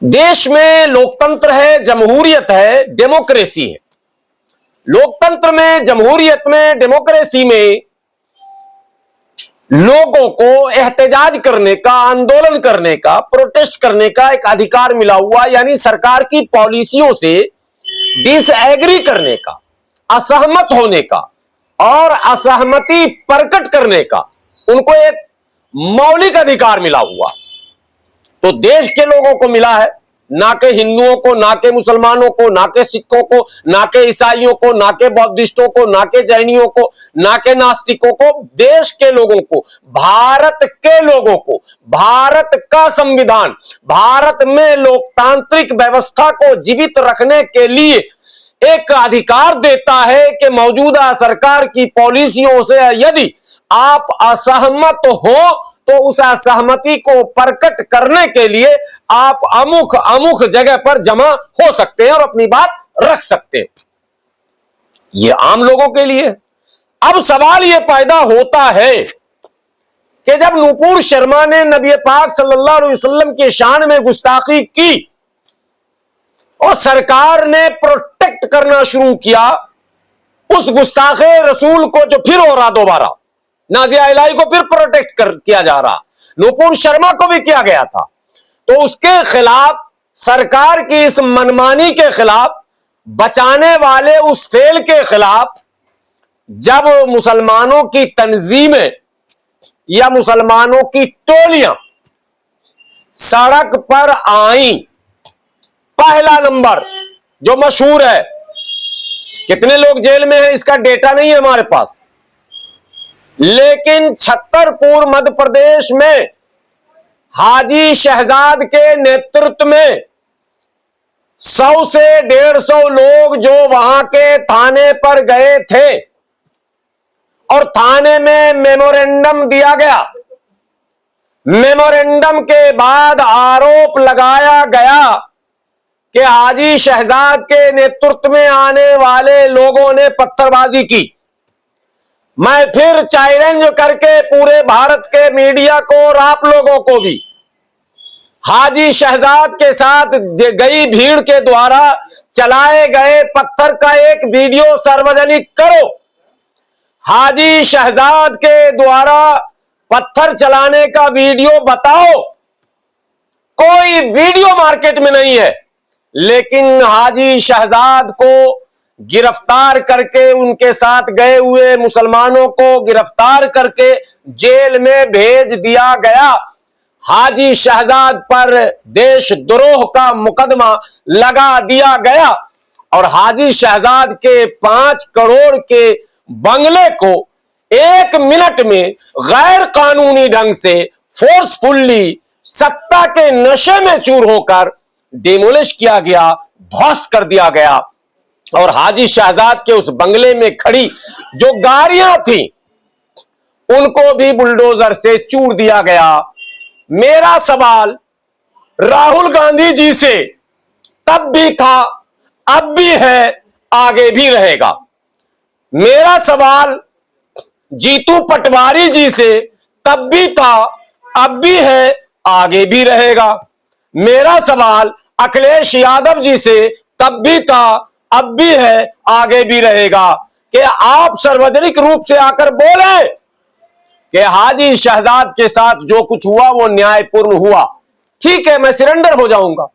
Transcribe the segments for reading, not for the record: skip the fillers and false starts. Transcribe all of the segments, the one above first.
देश में लोकतंत्र है, जमहूरियत है, डेमोक्रेसी है। लोकतंत्र में, जमहूरियत में, डेमोक्रेसी में लोगों को एहतजाज करने का, आंदोलन करने का, प्रोटेस्ट करने का एक अधिकार मिला हुआ, यानी सरकार की पॉलिसियों से डिसएग्री करने का, असहमत होने का और असहमति प्रकट करने का उनको एक मौलिक अधिकार मिला हुआ। तो देश के लोगों को मिला है, ना के हिंदुओं को, ना के मुसलमानों को, ना के सिखों को, ना के ईसाइयों को, ना के बौद्धिस्टों को, ना के जैनियों को, ना के नास्तिकों को। देश के लोगों को, भारत के लोगों को, भारत का संविधान भारत में लोकतांत्रिक व्यवस्था को जीवित रखने के लिए एक अधिकार देता है कि मौजूदा सरकार की पॉलिसियों से यदि आप असहमत हो तो उस असहमति को प्रकट करने के लिए आप अमुक अमुक जगह पर जमा हो सकते हैं और अपनी बात रख सकते हैं। यह आम लोगों के लिए। अब सवाल यह पैदा होता है कि जब नूपुर शर्मा ने नबी पाक सल्लल्लाहु अलैहि वसल्लम के शान में गुस्ताखी की और सरकार ने प्रोटेक्ट करना शुरू किया उस गुस्ताखे रसूल को, जो फिर हो रहा दोबारा, नाजिया इलाही को फिर प्रोटेक्ट किया जा रहा, नूपुर शर्मा को भी किया गया था, तो उसके खिलाफ, सरकार की इस मनमानी के खिलाफ, बचाने वाले उस फेल के खिलाफ जब मुसलमानों की तंजीमें या मुसलमानों की टोलियां सड़क पर आई, पहला नंबर जो मशहूर है, कितने लोग जेल में हैं इसका डेटा नहीं है हमारे पास, लेकिन छतरपुर मध्य प्रदेश में हाजी शहजाद के नेतृत्व में 100 से 150 लोग जो वहां के थाने पर गए थे और थाने में मेमोरेंडम दिया गया। मेमोरेंडम के बाद आरोप लगाया गया कि हाजी शहजाद के नेतृत्व में आने वाले लोगों ने पत्थरबाजी की। मैं फिर चैलेंज करके पूरे भारत के मीडिया को और आप लोगों को भी, हाजी शहजाद के साथ गई भीड़ के द्वारा चलाए गए पत्थर का एक वीडियो सार्वजनिक करो। हाजी शहजाद के द्वारा पत्थर चलाने का वीडियो बताओ। कोई वीडियो मार्केट में नहीं है, लेकिन हाजी शहजाद को गिरफ्तार करके, उनके साथ गए हुए मुसलमानों को गिरफ्तार करके जेल में भेज दिया गया। हाजी शहजाद पर देशद्रोह का मुकदमा लगा दिया गया और हाजी शहजाद के 5 करोड़ के बंगले को 1 मिनट में गैर कानूनी ढंग से फोर्सफुल्ली सत्ता के नशे में चूर होकर डिमोलिश किया गया, ध्वस्त कर दिया गया। और हाजी शहजाद के उस बंगले में खड़ी जो गाड़ियां थी उनको भी बुलडोजर से चूर दिया गया। मेरा सवाल राहुल गांधी जी से तब भी था, अब भी है, आगे भी रहेगा। मेरा सवाल जीतू पटवारी जी से तब भी था, अब भी है, आगे भी रहेगा। मेरा सवाल अखिलेश यादव जी से तब भी था, अब भी है, आगे भी रहेगा कि आप सार्वजनिक रूप से आकर बोले कि हाजी शहजाद के साथ जो कुछ हुआ वो न्यायपूर्ण हुआ। ठीक है, मैं सरेंडर हो जाऊंगा,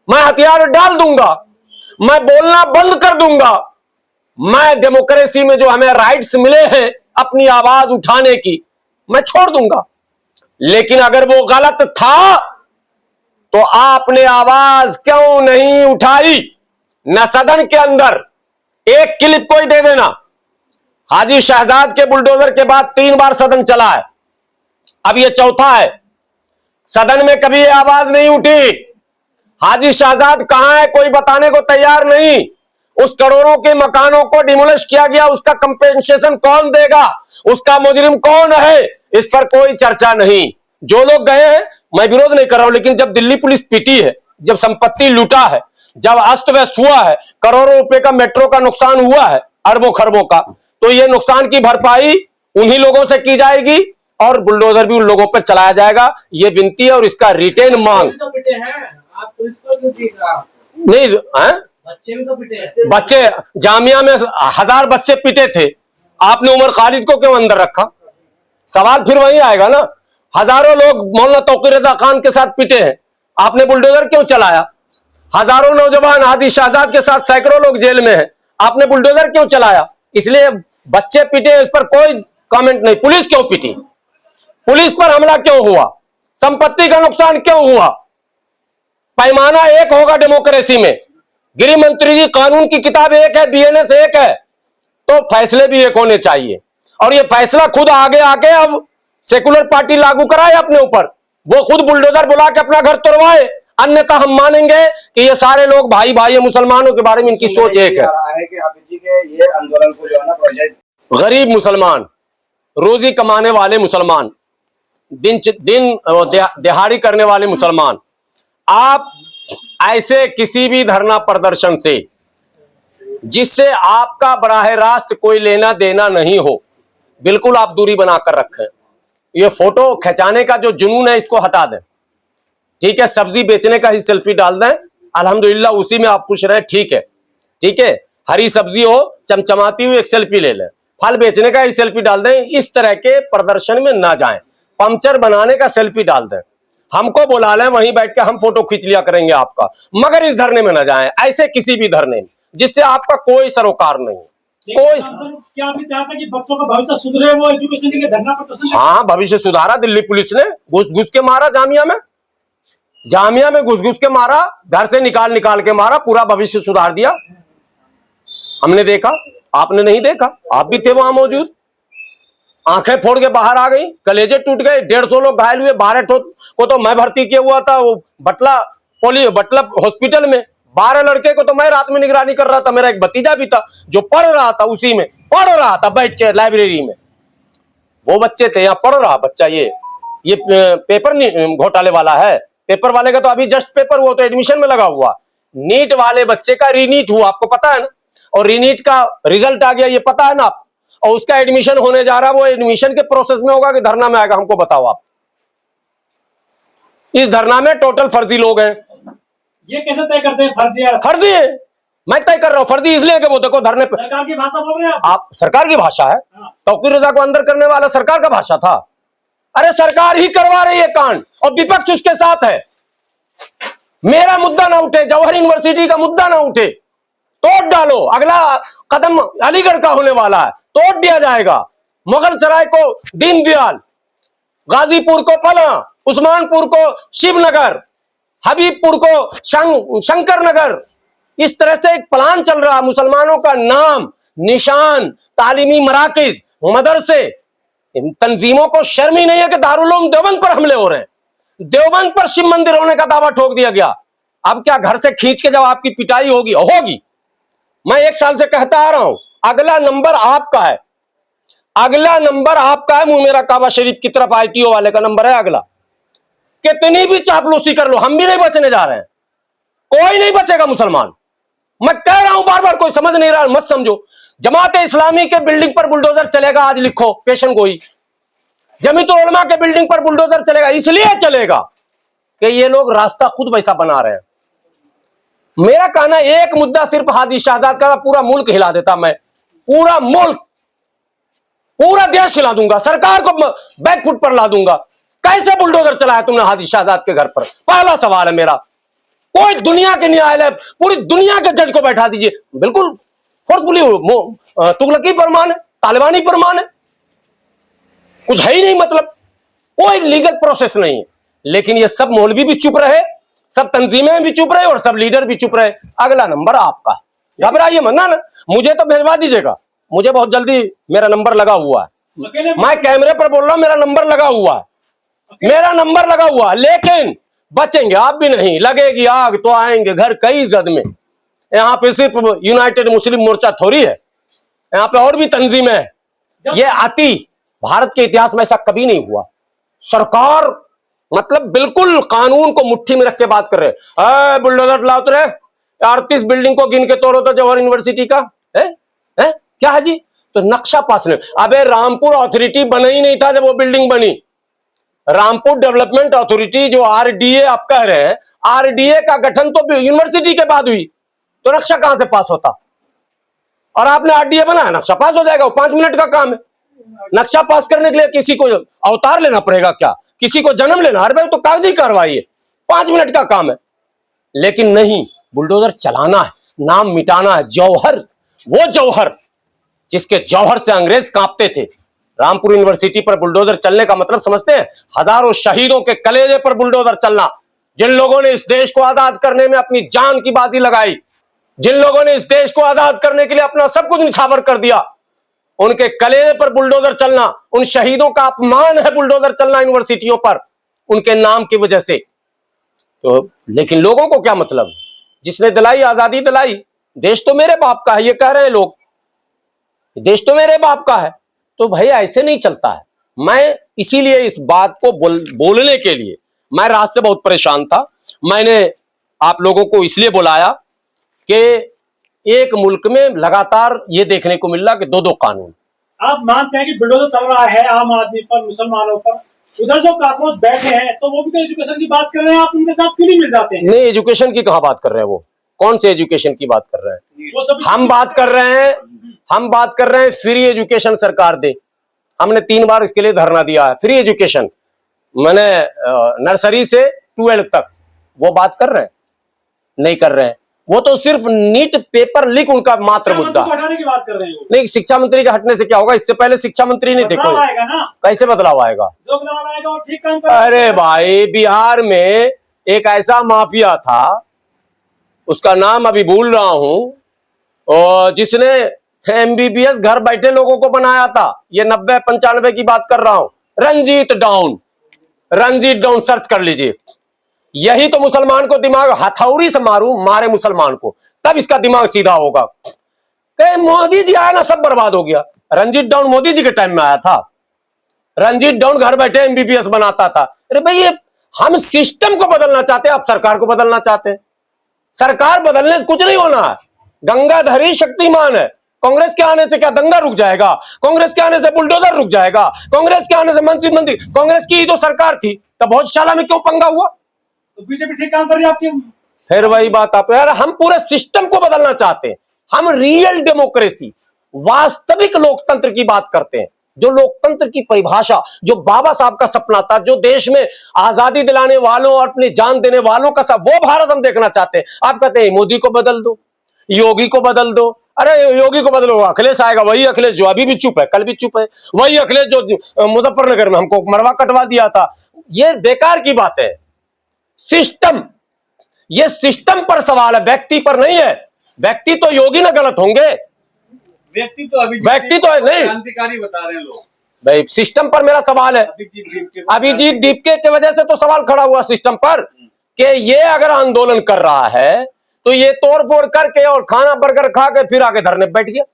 मैं हथियार डाल दूंगा, मैं बोलना बंद कर दूंगा, मैं डेमोक्रेसी में जो हमें राइट्स मिले हैं अपनी आवाज उठाने की, मैं छोड़ दूंगा। लेकिन अगर वो गलत था तो आपने आवाज क्यों नहीं उठाई? न सदन के अंदर एक क्लिप कोई दे देना। हाजी शहजाद के बुलडोजर के बाद 3 बार सदन चला है, अब यह चौथा है। सदन में कभी आवाज नहीं उठी। हाजी शहजाद कहां है कोई बताने को तैयार नहीं। उस करोड़ों के मकानों को डिमोलिश किया गया, उसका कंपेंसेशन कौन देगा, उसका मुजरिम कौन है, इस पर कोई चर्चा नहीं। जो लोग गए हैं, मैं विरोध नहीं कर रहा हूं, लेकिन जब दिल्ली पुलिस पीटी है, जब संपत्ति लूटा है, जब अस्त व्यस्त हुआ है, करोड़ों रुपए का मेट्रो का नुकसान हुआ है, अरबों खरबों का, तो ये नुकसान की भरपाई उन्हीं लोगों से की जाएगी और बुलडोजर भी उन लोगों पर चलाया जाएगा। ये विनती है और इसका रिटेन मांग आप पुलिस को क्यों पीट रहा? नहीं है? बच्चे भी तो पिटे हैं। बच्चे जामिया में 1000 बच्चे पिटे थे, आपने उमर खालिद को क्यों अंदर रखा? सवाल फिर वही आएगा ना। हजारों लोग मौलाना तौकीर रजा खान के साथ पिटे हैं, आपने बुलडोजर क्यों चलाया? हजारों नौजवान हादी शाहजाद के साथ सैकड़ों लोग जेल में हैं, आपने बुलडोजर क्यों चलाया? इसलिए बच्चे पिटे, इस पर कोई कमेंट नहीं। पुलिस क्यों पिटी? पुलिस पर हमला क्यों हुआ? संपत्ति का नुकसान क्यों हुआ? पैमाना एक होगा डेमोक्रेसी में। गृह मंत्री जी, कानून की किताब एक है, बीएनएस एक है, तो फैसले भी एक होने चाहिए। और ये फैसला खुद आगे आके अब सेकुलर पार्टी लागू कराए अपने ऊपर, वो खुद बुलडोजर बुला के अपना घर तोड़वाए, अन्यथा हम मानेंगे कि ये सारे लोग भाई भाई मुसलमानों के बारे में इनकी सोच एक है। कि हाफिज जी के ये आंदोलन को जो है ना प्रोजेक्ट, गरीब मुसलमान, रोजी कमाने वाले मुसलमान, दिन दिहाड़ी करने वाले मुसलमान, आप ऐसे किसी भी धरना प्रदर्शन से जिससे आपका बराह रास्त कोई लेना देना नहीं हो, बिल्कुल आप दूरी बनाकर रखें। ये फोटो खिंचाने का जो जुनून है इसको हटा दें, ठीक है? सब्जी बेचने का ही सेल्फी डाल दें, अल्हम्दुलिल्लाह उसी में आप खुश रहें, ठीक है, ठीक है? हरी सब्जी हो चमचमाती हुई एक सेल्फी ले लें, फल बेचने का ही सेल्फी डाल दें। इस तरह के प्रदर्शन में ना जाएं, पंचर बनाने का सेल्फी डाल दें, हमको बुला लें, वहीं बैठ के हम फोटो खींच लिया करेंगे आपका, मगर इस धरने में ना जाएं, ऐसे किसी भी धरने में जिससे आपका कोई सरोकार नहीं है। कोई क्या आप चाहते हैं कि बच्चों का भविष्य सुधरे, वो एजुकेशन के लिए धरना प्रदर्शन? हाँ, भविष्य सुधारा। दिल्ली पुलिस ने घुस घुस के मारा, जामिया में घुस घुस के मारा, घर से निकाल निकाल के मारा, पूरा भविष्य सुधार दिया। हमने देखा, आपने नहीं देखा, आप भी थे वहां मौजूद। आंखें फोड़ के बाहर आ गई, कलेजे टूट गए, 150 लोग घायल हुए, 12 को तो मैं भर्ती किया हुआ था वो बटला हॉस्पिटल में। 12 लड़के को तो मैं रात में निगरानी कर रहा था, मेरा एक भतीजा भी था जो पढ़ रहा था, उसी में पढ़ रहा था बैठ के लाइब्रेरी में। वो बच्चे थे, यहाँ पढ़ रहा बच्चा। ये पेपर घोटाले वाला है। पेपर वाले का तो अभी जस्ट पेपर हुआ, तो एडमिशन में लगा हुआ। नीट वाले बच्चे का रीनीट हुआ, आपको पता है ना? और रीनीट का रिजल्ट आ गया, ये पता है ना आप? और उसका एडमिशन होने जा रहा है, वो एडमिशन के प्रोसेस में होगा कि धरना में आएगा, हमको बताओ आप। इस धरना में टोटल फर्जी लोग हैं। ये कैसे तय करते हैं फर्जी? फर्जी है, मैं तय कर रहा हूं। फर्जी इसलिए कि वो देखो धरने पे सरकार की भाषा बोल रहे हैं आप। सरकार की भाषा है, तौकीर रजा को अंदर करने वाला सरकार का भाषा था। अरे सरकार ही करवा रही है कांड और विपक्ष उसके साथ है। मेरा मुद्दा ना उठे, जवाहर यूनिवर्सिटी का मुद्दा ना उठे, तोड़ डालो। अगला कदम अलीगढ़ का होने वाला है, तोड़ दिया जाएगा। मुगल सराय को दीनदयाल, गाजीपुर को फला, उस्मानपुर को शिवनगर, हबीबपुर को शंकर नगर। इस तरह से एक प्लान चल रहा। मुसलमानों का नाम, निशान, तालीमी मराकिज, मदरसे, इन तंजीमों को शर्म ही नहीं है कि दारुल उलूम देवबंद पर हमले हो रहे हैं। देवबंद पर शिव मंदिर होने का दावा ठोक दिया गया। अब क्या घर से खींच के जब आपकी पिटाई होगी, मैं 1 साल से कहता आ रहा हूं, अगला नंबर आपका है, अगला नंबर आपका है। मुंह मेरा काबा शरीफ की तरफ आईटीओ वाले का नंबर है अगला। कितनी भी चापलूसी कर लो, हम भी नहीं बचने जा रहे हैं। कोई नहीं बचेगा मुसलमान। मैं कह रहा हूं बार बार, कोई समझ नहीं रहा, मत समझो। जमात इस्लामी के बिल्डिंग पर बुलडोजर चलेगा, आज लिखो पेशन गोई। जमीयतुल उलमा के बिल्डिंग पर बुलडोजर चलेगा, इसलिए चलेगा कि ये लोग रास्ता खुद वैसा बना रहे हैं। मेरा कहना एक मुद्दा सिर्फ हादी शाहजाद का, पूरा मुल्क हिला देता मैं, पूरा मुल्क, पूरा देश हिला दूंगा, सरकार को बैकफुट पर ला दूंगा। कैसे बुलडोजर चलाया तुमने हादी शाहजाद के घर पर? पहला सवाल है मेरा। कोई दुनिया के न्यायालय, पूरी दुनिया के जज को बैठा दीजिए, बिल्कुल फोर्सफुली तुगलकी फरमान है, तालिबानी फरमान है, कुछ है ही नहीं, मतलब कोई लीगल प्रोसेस नहीं है। लेकिन ये सब मौलवी भी चुप रहे, सब तंजीमें भी चुप रहे और सब लीडर भी चुप रहे। अगला नंबर आपका, घबराइए मत ना। मुझे तो भेजवा दीजिएगा, मुझे बहुत जल्दी, मेरा नंबर लगा हुआ है। मैं कैमरे पर बोल रहा हूं, मेरा नंबर लगा हुआ है, मेरा नंबर लगा हुआ। लेकिन बचेंगे आप भी नहीं, लगेगी आग तो आएंगे घर कई जद में। यहाँ पे सिर्फ यूनाइटेड मुस्लिम मोर्चा थोड़ी है, यहाँ पे और भी तंजीमें हैं। ये अति भारत के इतिहास में ऐसा कभी नहीं हुआ। सरकार मतलब बिल्कुल कानून को मुट्ठी में रख के बात कर रहे। बुलडोजर लाओ रे, 38 बिल्डिंग को गिन के तोड़ो तो जवाहर यूनिवर्सिटी का है? क्या है जी? तो नक्शा पास नहीं। अबे रामपुर अथॉरिटी बना ही नहीं था जब वो बिल्डिंग बनी। रामपुर डेवलपमेंट अथॉरिटी जो आरडीए आप कह रहे हैं, आरडीए का गठन तो यूनिवर्सिटी के बाद हुई, तो नक्शा कहां से पास होता? और आपने आरडीए बनाया, नक्शा पास हो जाएगा, वो 5 मिनट का काम है। नक्शा पास करने के लिए किसी को अवतार लेना पड़ेगा क्या? किसी को जन्म लेना? अरे भाई तो कागजी कार्रवाई है, 5 मिनट का काम है। लेकिन नहीं, बुलडोजर चलाना है, नाम मिटाना है। जौहर, वो जौहर जिसके जौहर से अंग्रेज कांपते थे, रामपुर यूनिवर्सिटी पर बुलडोजर चलने का मतलब समझते हैं? हजारों शहीदों के कलेजे पर बुलडोजर चलना। जिन लोगों ने इस देश को आजाद करने में अपनी जान की बाजी लगाई, जिन लोगों ने इस देश को आजाद करने के लिए अपना सब कुछ निछावर कर दिया, उनके कलेजे पर बुलडोजर चलना, उन शहीदों का अपमान है बुलडोजर चलना यूनिवर्सिटियों पर, उनके नाम की वजह से। तो लेकिन लोगों को क्या मतलब? जिसने दिलाई, आजादी दिलाई, देश तो मेरे बाप का है, ये कह रहे हैं लोग, देश तो मेरे बाप का है। तो भाई ऐसे नहीं चलता है। मैं इसीलिए इस बात को बोलने के लिए मैं रात से बहुत परेशान था। मैंने आप लोगों को इसलिए बुलाया कि एक मुल्क में लगातार ये देखने को मिल रहा कि 2-2 कानून। आप मानते हैं कि बुलडोजर चल रहा है आम आदमी पर, मुसलमानों पर, उधर जो काकरोच बैठे हैं तो वो भी तो एजुकेशन की बात कर रहे हैं, आप उनके साथ क्यों नहीं मिल जाते हैं? नहीं, एजुकेशन की कहां बात कर रहे हैं? वो कौन से एजुकेशन की बात कर रहे हैं? वो सभी हम बात कर रहे हैं फ्री एजुकेशन सरकार दे। हमने 3 बार इसके लिए धरना दिया है, फ्री एजुकेशन, मैंने नर्सरी से 12th तक। वो बात कर रहे हैं? नहीं कर रहे हैं। वो तो सिर्फ नीट पेपर लीक उनका मात्र मुद्दा। हटाने की बात कर रहे हैं। नहीं, शिक्षा मंत्री के हटने से क्या होगा? इससे पहले शिक्षा मंत्री नहीं थे कोई। आएगा ना? कैसे बदलाव आएगा? जो बदलाव आएगा वो ठीक काम करेगा। अरे भाई, बिहार में एक ऐसा माफिया था, उसका नाम अभी भूल रहा हूं, और जिसने एमबीबीएस घर बैठे लोगों को बनाया था। ये 90-95 की बात कर रहा हूं। रंजीत डाउन सर्च कर लीजिए। यही तो मुसलमान को दिमाग हथौड़ी से मारे मुसलमान को, तब इसका दिमाग सीधा होगा। कहे मोदी जी आया ना, सब बर्बाद हो गया। रंजीत डाउन मोदी जी के टाइम में आया था। रंजीत डाउन घर बैठे एमबीबीएस बनाता था। अरे भाई, ये हम सिस्टम को बदलना चाहते हैं, आप सरकार को बदलना चाहते हैं। सरकार बदलने से कुछ नहीं होना है। गंगाधर ही शक्तिमान है। कांग्रेस के आने से क्या दंगा रुक जाएगा? कांग्रेस के आने से बुलडोजर रुक जाएगा? कांग्रेस के आने से मंत्री, कांग्रेस की ही तो सरकार थी, तब भोजशाला में क्यों पंगा हुआ? तो बीजेपी ठीक काम कर रही है आपकी। फिर वही बात आप यार, हम पूरे सिस्टम को बदलना चाहते हैं। हम रियल डेमोक्रेसी, वास्तविक लोकतंत्र की बात करते हैं। जो लोकतंत्र की परिभाषा, जो बाबा साहब का सपना था, जो देश में आजादी दिलाने वालों और अपनी जान देने वालों का सब, वो भारत हम देखना चाहते हैं। आप कहते हैं मोदी को बदल दो, योगी को बदल दो। अरे योगी को बदलो, अखिलेश आएगा। वही अखिलेश जो अभी भी चुप है, कल भी चुप है। वही अखिलेश जो मुजफ्फरनगर में हमको मरवा कटवा दिया था। ये बेकार की बात है। सिस्टम, ये सिस्टम पर सवाल है, व्यक्ति पर नहीं है। व्यक्ति तो योगी ना गलत होंगे, व्यक्ति तो नहीं, क्रांतिकारी बता रहे हैं लोग। भाई सिस्टम पर मेरा सवाल है। अभिजीत दीपके की वजह से तो सवाल खड़ा हुआ सिस्टम पर कि ये अगर आंदोलन कर रहा है तो ये तोड़ फोड़ करके और खाना बर्गर खा के फिर आके धरने बैठ गया।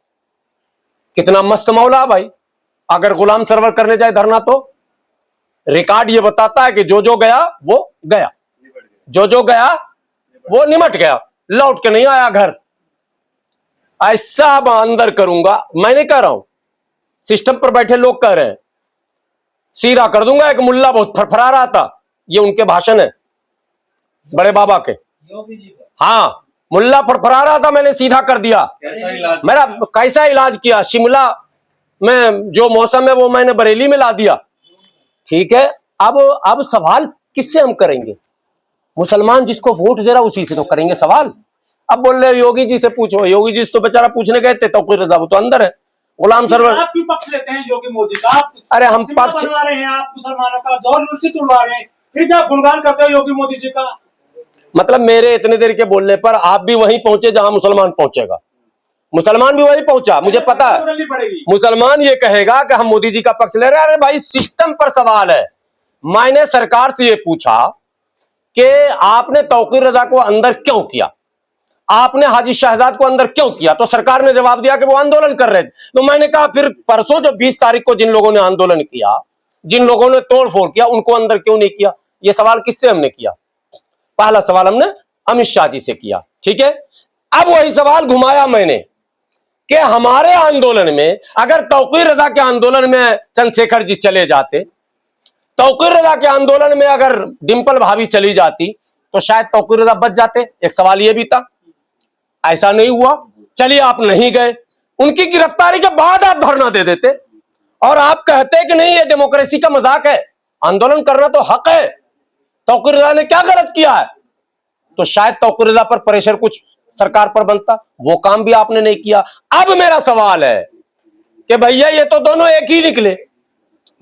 कितना मस्त मौला भाई। अगर गुलाम सरवर करने जाए धरना तो रिकॉर्ड ये बताता है कि जो जो गया वो गया, जो जो गया वो निमट गया, लौट के नहीं आया घर। ऐसा अब अंदर करूंगा, मैं नहीं कह रहा हूं, सिस्टम पर बैठे लोग कह रहे हैं, सीधा कर दूंगा। एक मुल्ला बहुत फरफरा रहा था, ये उनके भाषण है बड़े बाबा के। हाँ, मुल्ला फरफरा रहा था, मैंने सीधा कर दिया। मेरा कैसा इलाज किया? शिमला में जो मौसम है वो मैंने बरेली में ला दिया। ठीक है, अब सवाल किससे हम करेंगे? मुसलमान जिसको वोट दे रहा उसी से तो करेंगे सवाल। अब बोल रहे योगी जी से पूछो। योगी जी से तो बेचारा पूछने गए थे, तौकीर रजा वो तो अंदर है। गुलाम सरवर, आप क्यों पक्ष लेते हैं योगी मोदी का? आप अरे हम पक्ष बनवा रहे हैं, आप मुसलमानों का जोर लुचित उड़वा रहे हैं, फिर भी आप गुणगान करते हैं योगी मोदी जी का। मतलब मेरे इतने देर के बोलने पर आप भी वहीं पहुंचे जहां मुसलमान पहुंचेगा। मुसलमान भी वहीं पहुंचा, मुझे पता है। मुसलमान ये कहेगा कि हम मोदी जी का पक्ष ले रहे हैं। अरे भाई, सिस्टम पर सवाल है। मैंने सरकार से ये पूछा कि आपने तौकीर रजा को अंदर क्यों किया, आपने हाजी शहजाद को अंदर क्यों किया? तो सरकार ने जवाब दिया कि वो आंदोलन कर रहे थे। तो मैंने कहा फिर परसों जो 20 तारीख को जिन लोगों ने आंदोलन किया, जिन लोगों ने तोड़फोड़ किया, उनको अंदर क्यों नहीं किया? ये सवाल किससे हमने किया? पहला सवाल हमने अमित शाह जी से किया। ठीक है, अब वही सवाल घुमाया मैंने कि हमारे आंदोलन में अगर तौकीर रजा के आंदोलन में चंद्रशेखर जी चले जाते, तौकीर रजा के आंदोलन में अगर डिंपल भाभी चली जाती, तो शायद तौकीर रजा बच जाते। एक सवाल यह भी था, ऐसा नहीं हुआ। चलिए आप नहीं गए, उनकी गिरफ्तारी के बाद आप धरना दे देते और आप कहते कि नहीं ये डेमोक्रेसी का मजाक है, आंदोलन करना तो हक है, तौकीर रजा ने क्या गलत किया है, तो शायद तौकीर रजा पर प्रेशर कुछ सरकार पर बनता। वो काम भी आपने नहीं किया। अब मेरा सवाल है कि भैया ये तो दोनों एक ही निकले,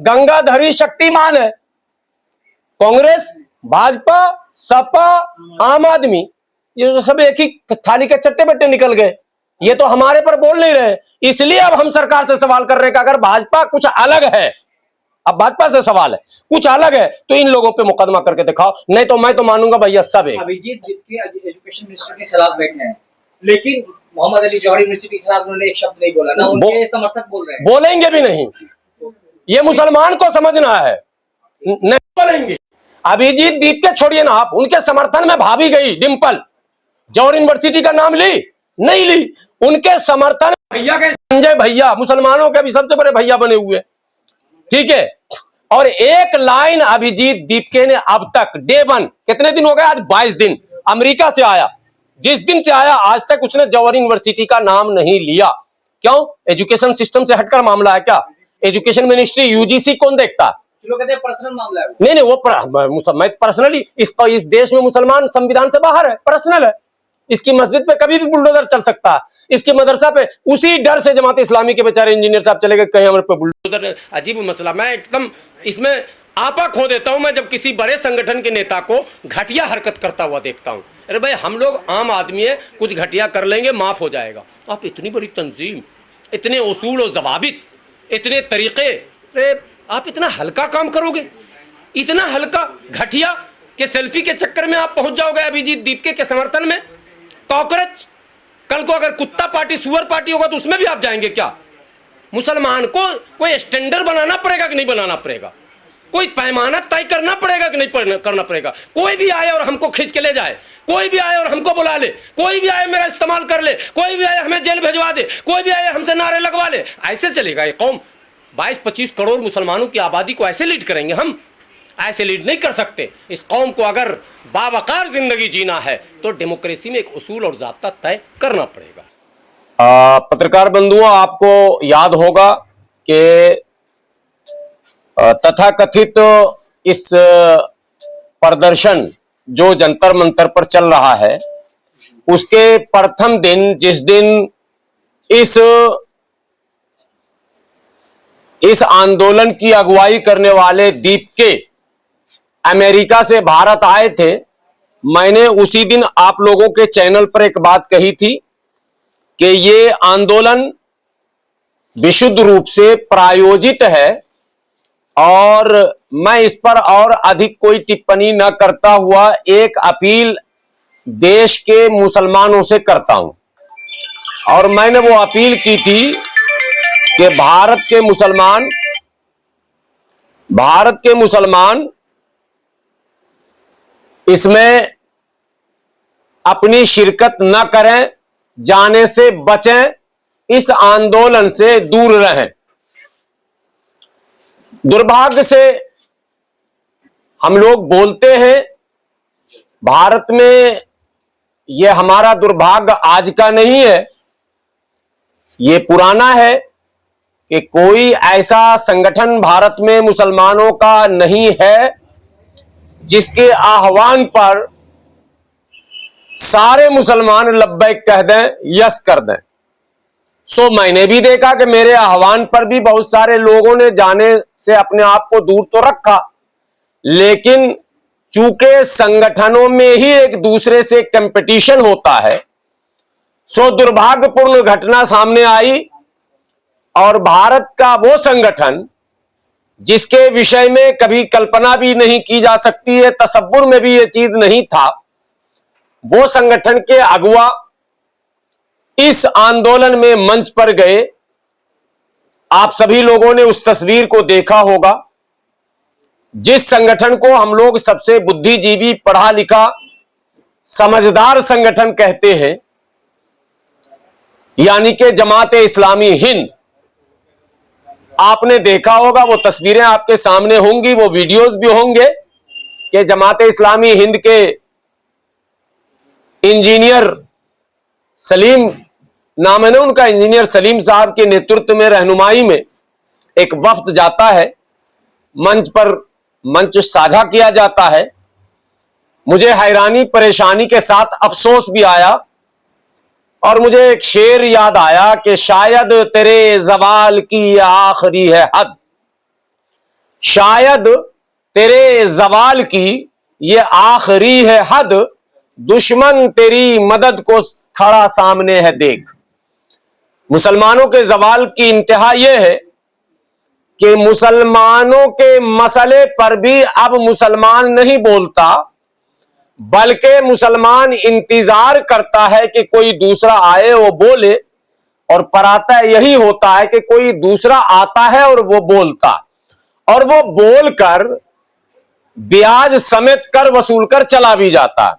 गंगाधरी शक्तिमान है, कांग्रेस, भाजपा, सपा, आम आदमी, ये तो सब एक ही थाली के चट्टे बट्टे निकल गए। ये तो हमारे पर बोल नहीं रहे, इसलिए अब हम सरकार से सवाल कर रहे हैं कि अगर भाजपा कुछ अलग है, अब भाजपा से सवाल है, कुछ अलग है तो इन लोगों पे मुकदमा करके दिखाओ, नहीं तो मैं तो मानूंगा भैया सब एक। अभिजीत दीपके एजुकेशन मिनिस्टर के खिलाफ बैठे हैं, लेकिन मोहम्मद अली जौहरी यूनिवर्सिटी के खिलाफ उन्होंने एक शब्द नहीं बोला, ना उनके समर्थक बोल रहे हैं। बोलेंगे भी नहीं, ये मुसलमान को समझना है, नहीं बोलेंगे। अभिजीत दीपके छोड़िए ना, आप उनके समर्थन में भाभी गई डिंपल, जौहरी यूनिवर्सिटी का नाम ली नहीं ली, उनके समर्थन भैया के संजय भैया, मुसलमानों के भी सबसे बड़े भैया बने हुए, ठीक है। और एक लाइन अभिजीत दीपके ने अब तक डे वन, कितने दिन हो गए आज, 22 दिन, अमेरिका से आया, जिस दिन से आया आज तक उसने जौहरी यूनिवर्सिटी का नाम नहीं लिया। क्यों? एजुकेशन सिस्टम से हटकर मामला है क्या? एजुकेशन मिनिस्ट्री, यूजीसी कौन देखता? लोग कहते हैं पर्सनल मामला है। नहीं वो मैं पर्सनली इस देश में मुसलमान संविधान से बाहर है, पर्सनल है। इसकी मस्जिद पे कभी भी बुलडोजर चल सकता है, इसके मदरसा पे उसी डर से जमात इस्लामी के बेचारे इंजीनियर साहब चले गए, कहीं हमारे पे बुलडोजर। अजीब मसला, मैं एकदम इसमें आपा खो देता हूं मैं जब किसी बड़े संगठन के नेता को घटिया हरकत करता हुआ देखता हूं। अरे भाई हम लोग आम आदमी है, कुछ घटिया कर लेंगे माफ हो जाएगा, आप इतनी बड़ी तंजीम, इतने उसूल और जवाबित, इतने तरीके, अरे आप इतना हल्का काम करोगे, इतना हल्का घटिया कि सेल्फी के चक्कर में आप पहुंच जाओगे अभिजीत दीपके के समर्थन में। कॉकरोच, कल को अगर कुत्ता पार्टी, सुअर पार्टी होगा तो उसमें भी आप जाएंगे क्या? मुसलमान को कोई स्टैंडर्ड बनाना पड़ेगा कि नहीं बनाना पड़ेगा? कोई पैमाना तय करना पड़ेगा कि नहीं करना पड़ेगा? कोई भी आए और हमको खींच के ले जाए, कोई भी आए और हमको बुला ले, कोई भी आए मेरा इस्तेमाल कर ले, कोई भी आए हमें जेल भिजवा दे, कोई भी आए हमसे नारे लगवा ले, ऐसे चलेगा ये कौम? 22-25 करोड़ मुसलमानों की आबादी को ऐसे लीड करेंगे हम? ऐसे लीड नहीं कर सकते। इस कौम को अगर बावकार जिंदगी जीना है तो डेमोक्रेसी में एक उसूल और ज़ाब्ता तय करना पड़ेगा। पत्रकार बंधुओं, आपको याद होगा कि तथाकथित इस प्रदर्शन जो जंतर मंतर पर चल रहा है, उसके प्रथम दिन, जिस दिन इस आंदोलन की अगुवाई करने वाले दीपके अमेरिका से भारत आए थे, मैंने उसी दिन आप लोगों के चैनल पर एक बात कही थी कि ये आंदोलन विशुद्ध रूप से प्रायोजित है और मैं इस पर और अधिक कोई टिप्पणी न करता हुआ एक अपील देश के मुसलमानों से करता हूं। और मैंने वो अपील की थी कि भारत के मुसलमान इसमें अपनी शिरकत न करें, जाने से बचें, इस आंदोलन से दूर रहें। दुर्भाग्य से हम लोग बोलते हैं, भारत में यह हमारा दुर्भाग्य आज का नहीं है, ये पुराना है कि कोई ऐसा संगठन भारत में मुसलमानों का नहीं है जिसके आह्वान पर सारे मुसलमान लब्बैक कह दें, यस कर दें। सो मैंने भी देखा कि मेरे आह्वान पर भी बहुत सारे लोगों ने जाने से अपने आप को दूर तो रखा, लेकिन चूंकि संगठनों में ही एक दूसरे से कंपटीशन होता है, सो दुर्भाग्यपूर्ण घटना सामने आई और भारत का वो संगठन जिसके विषय में कभी कल्पना भी नहीं की जा सकती है, तसव्वुर में भी ये चीज नहीं था, वो संगठन के अगुवा इस आंदोलन में मंच पर गए। आप सभी लोगों ने उस तस्वीर को देखा होगा, जिस संगठन को हम लोग सबसे बुद्धिजीवी, पढ़ा लिखा, समझदार संगठन कहते हैं, यानी कि जमाते इस्लामी हिंद। आपने देखा होगा, वो तस्वीरें आपके सामने होंगी, वो वीडियोस भी होंगे कि जमाते इस्लामी हिंद के इंजीनियर सलीम नाम है ना उनका, इंजीनियर सलीम साहब के नेतृत्व में, रहनुमाई में एक वफ्द जाता है, मंच पर मंच साझा किया जाता है। मुझे हैरानी परेशानी के साथ अफसोस भी आया और मुझे एक शेर याद आया कि शायद तेरे जवाल की ये आखिरी है हद, शायद तेरे जवाल की ये आखिरी है हद, दुश्मन तेरी मदद को खड़ा सामने है देख। मुसलमानों के जवाल की इंतहा यह है कि मुसलमानों के मसले पर भी अब मुसलमान नहीं बोलता, बल्कि मुसलमान इंतजार करता है कि कोई दूसरा आए वो बोले, और पराता यही होता है कि कोई दूसरा आता है और वो बोलता, और वो बोलकर ब्याज समेत कर वसूल कर चला भी जाता है,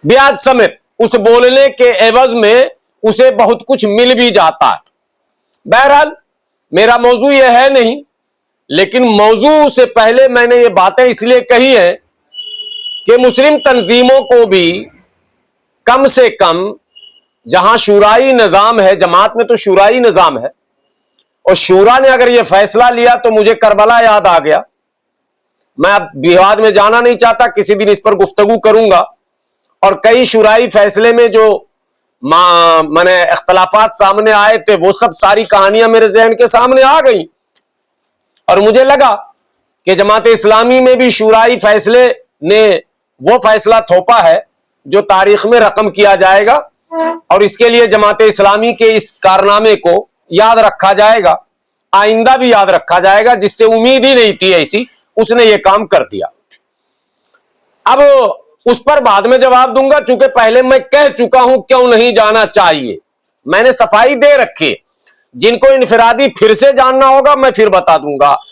ब्याज समेत। उस बोलने के एवज में उसे बहुत कुछ मिल भी जाता है। बहरहाल मेरा मौजू यह है नहीं, लेकिन मौजू से पहले मैंने ये बातें इसलिए कही है कि मुस्लिम तंजीमों को भी कम से कम, जहां शूराई निजाम है, जमात में तो शूराई निजाम है, और शूरा ने अगर यह फैसला लिया तो मुझे करबला याद आ गया। मैं अब विवाद में जाना नहीं चाहता, किसी दिन इस पर गुफ्तगू करूंगा, और कई शूराई फैसले में जो माने इख्तलाफात सामने आए थे, वो सब सारी कहानियां मेरे जहन के सामने आ गई, और मुझे लगा कि जमात इस्लामी में भी शूराई फैसले ने वो फैसला थोपा है जो तारीख में रकम किया जाएगा, और इसके लिए जमात इस्लामी के इस कारनामे को याद रखा जाएगा, आइंदा भी याद रखा जाएगा, जिससे उम्मीद ही नहीं थी ऐसी, उसने ये काम कर दिया। अब उस पर बाद में जवाब दूंगा, चूंकि पहले मैं कह चुका हूं क्यों नहीं जाना चाहिए, मैंने सफाई दे रखी। जिनको इनफिरादी फिर से जानना होगा मैं फिर बता दूंगा।